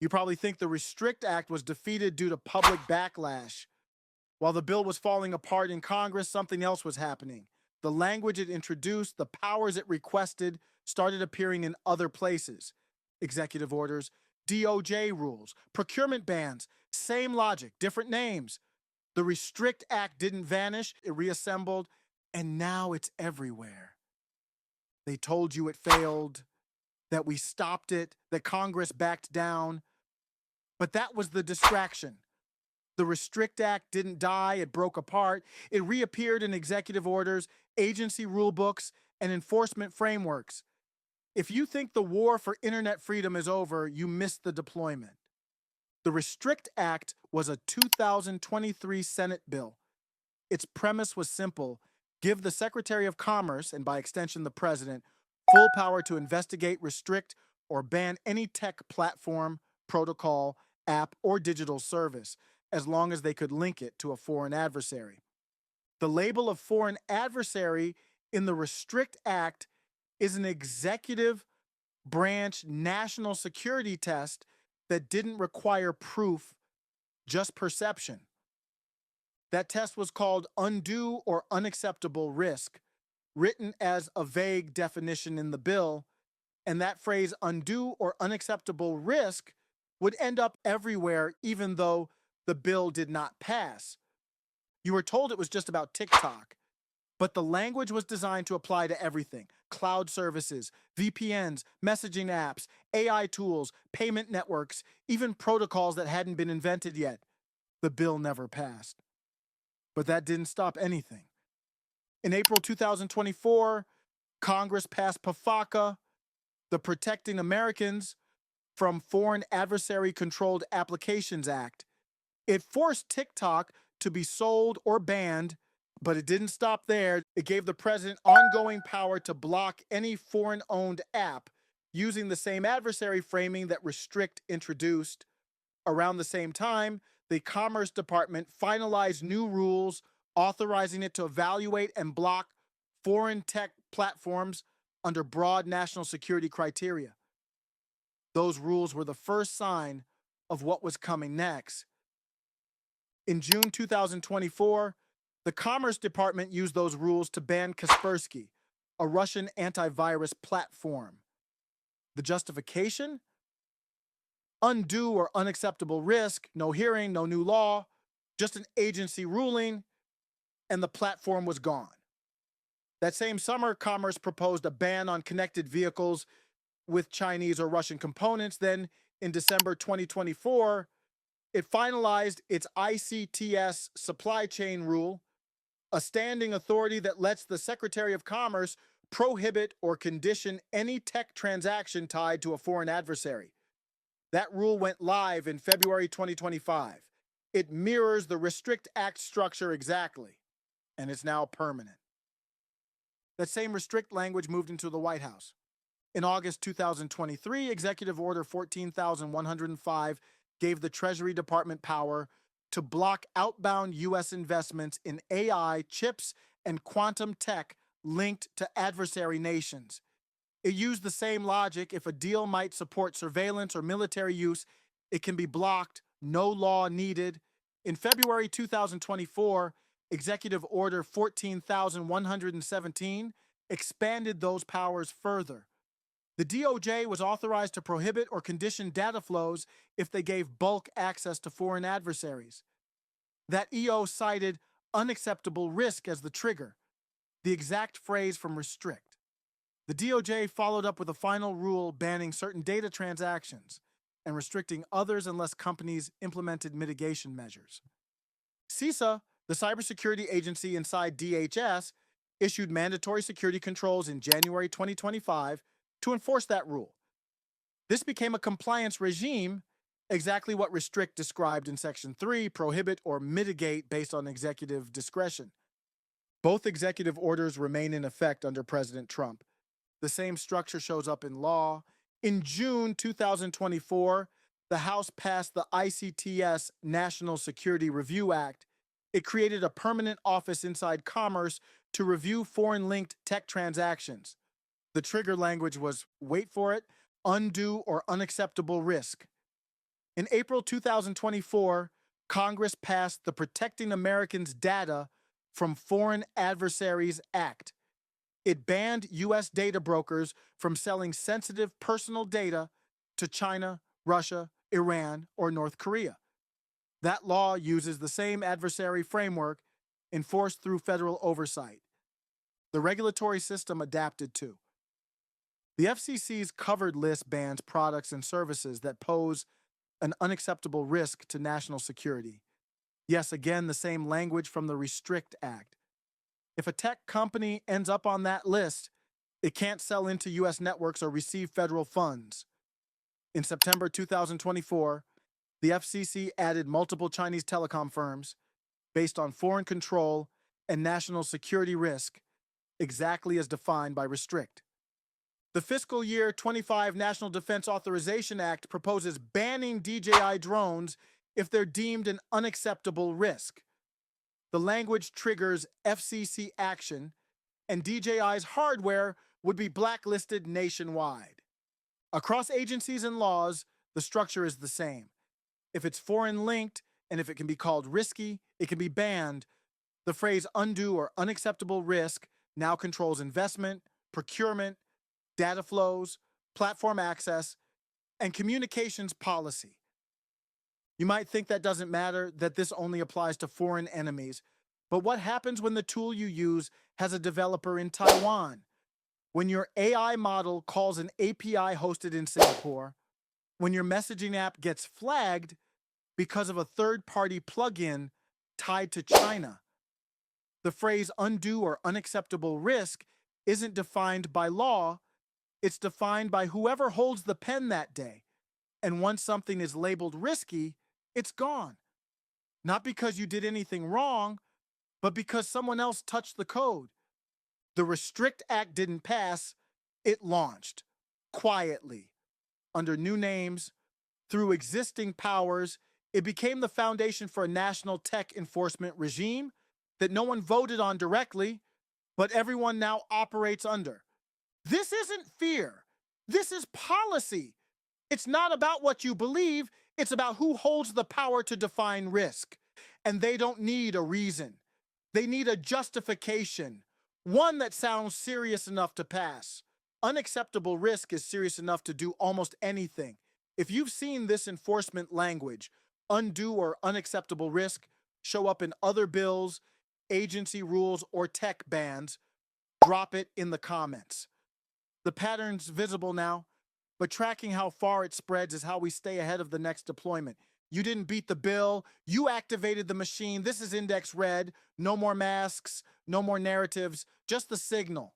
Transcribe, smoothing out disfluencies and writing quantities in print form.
You probably think the Restrict Act was defeated due to public backlash. While the bill was falling apart in Congress, something else was happening. The language it introduced, the powers it requested, started appearing in other places. Executive orders, DOJ rules, procurement bans, same logic, different names. The Restrict Act didn't vanish, it reassembled, and now it's everywhere. They told you it failed, that we stopped it, that Congress backed down, but that was the distraction. The Restrict Act didn't die, it broke apart. It reappeared in executive orders, agency rule books, and enforcement frameworks. If you think the war for internet freedom is over, you missed the deployment. The Restrict Act was a 2023 Senate bill. Its premise was simple: give the Secretary of Commerce, and by extension the President, full power to investigate, restrict, or ban any tech platform, protocol, app, or digital service, as long as they could link it to a foreign adversary. The label of foreign adversary in the Restrict Act is an executive branch national security test that didn't require proof, just perception. That test was called undue or unacceptable risk, written as a vague definition in the bill, and that phrase undue or unacceptable risk would end up everywhere even though the bill did not pass. You were told it was just about TikTok, but the language was designed to apply to everything: cloud services, VPNs, messaging apps, AI tools, payment networks, even protocols that hadn't been invented yet. The bill never passed. But that didn't stop anything. In April 2024, Congress passed PFACA, the Protecting Americans from Foreign Adversary Controlled Applications Act. It forced TikTok to be sold or banned, but it didn't stop there. It gave the president ongoing power to block any foreign-owned app using the same adversary framing that Restrict introduced. Around the same time, the Commerce Department finalized new rules authorizing it to evaluate and block foreign tech platforms under broad national security criteria. Those rules were the first sign of what was coming next. In June 2024, the Commerce Department used those rules to ban Kaspersky, a Russian antivirus platform. The justification? Undue or unacceptable risk, no hearing, no new law, just an agency ruling, and the platform was gone. That same summer, Commerce proposed a ban on connected vehicles with Chinese or Russian components. Then, in December 2024, it finalized its ICTS supply chain rule, a standing authority that lets the Secretary of Commerce prohibit or condition any tech transaction tied to a foreign adversary. That rule went live in February 2025. It mirrors the Restrict Act structure exactly, and it's now permanent. That same Restrict language moved into the White House. In August 2023, Executive Order 14,105 gave the Treasury Department power to block outbound U.S. investments in AI, chips, and quantum tech linked to adversary nations. It used the same logic. If a deal might support surveillance or military use, it can be blocked, no law needed. In February 2024, Executive Order 14,117 expanded those powers further. The DOJ was authorized to prohibit or condition data flows if they gave bulk access to foreign adversaries. That EO cited unacceptable risk as the trigger, the exact phrase from Restrict. The DOJ followed up with a final rule banning certain data transactions and restricting others unless companies implemented mitigation measures. CISA, the cybersecurity agency inside DHS, issued mandatory security controls in January 2025 to enforce that rule. This became a compliance regime, exactly what Restrict described in Section 3, prohibit or mitigate based on executive discretion. Both executive orders remain in effect under President Trump. The same structure shows up in law. In June 2024, the House passed the ICTS National Security Review Act. It created a permanent office inside Commerce to review foreign-linked tech transactions. The trigger language was, wait for it, undue or unacceptable risk. In April 2024, Congress passed the Protecting Americans' Data from Foreign Adversaries Act. It banned U.S. data brokers from selling sensitive personal data to China, Russia, Iran, or North Korea. That law uses the same adversary framework enforced through federal oversight. The regulatory system adapted too. The FCC's covered list bans products and services that pose an unacceptable risk to national security. Yes, again, the same language from the Restrict Act. If a tech company ends up on that list, it can't sell into U.S. networks or receive federal funds. In September 2024, the FCC added multiple Chinese telecom firms based on foreign control and national security risk, exactly as defined by Restrict. The fiscal year 25 National Defense Authorization Act proposes banning DJI drones if they're deemed an unacceptable risk. The language triggers FCC action, and DJI's hardware would be blacklisted nationwide. Across agencies and laws, the structure is the same. If it's foreign linked, and if it can be called risky, it can be banned. The phrase undue or unacceptable risk now controls investment, procurement, data flows, platform access, and communications policy. You might think that doesn't matter, that this only applies to foreign enemies, but what happens when the tool you use has a developer in Taiwan? When your AI model calls an API hosted in Singapore? When your messaging app gets flagged because of a third-party plugin tied to China? The phrase undue or unacceptable risk isn't defined by law, it's defined by whoever holds the pen that day. And once something is labeled risky, it's gone. Not because you did anything wrong, but because someone else touched the code. The Restrict Act didn't pass, it launched, quietly, under new names, through existing powers. It became the foundation for a national tech enforcement regime that no one voted on directly, but everyone now operates under. This isn't fear. This is policy. It's not about what you believe. It's about who holds the power to define risk. And they don't need a reason. They need a justification, one that sounds serious enough to pass. Unacceptable risk is serious enough to do almost anything. If you've seen this enforcement language, undue or unacceptable risk, show up in other bills, agency rules, or tech bans, drop it in the comments. The pattern's visible now, but tracking how far it spreads is how we stay ahead of the next deployment. You didn't beat the bill, you activated the machine. This is index red. No more masks, no more narratives, just the signal.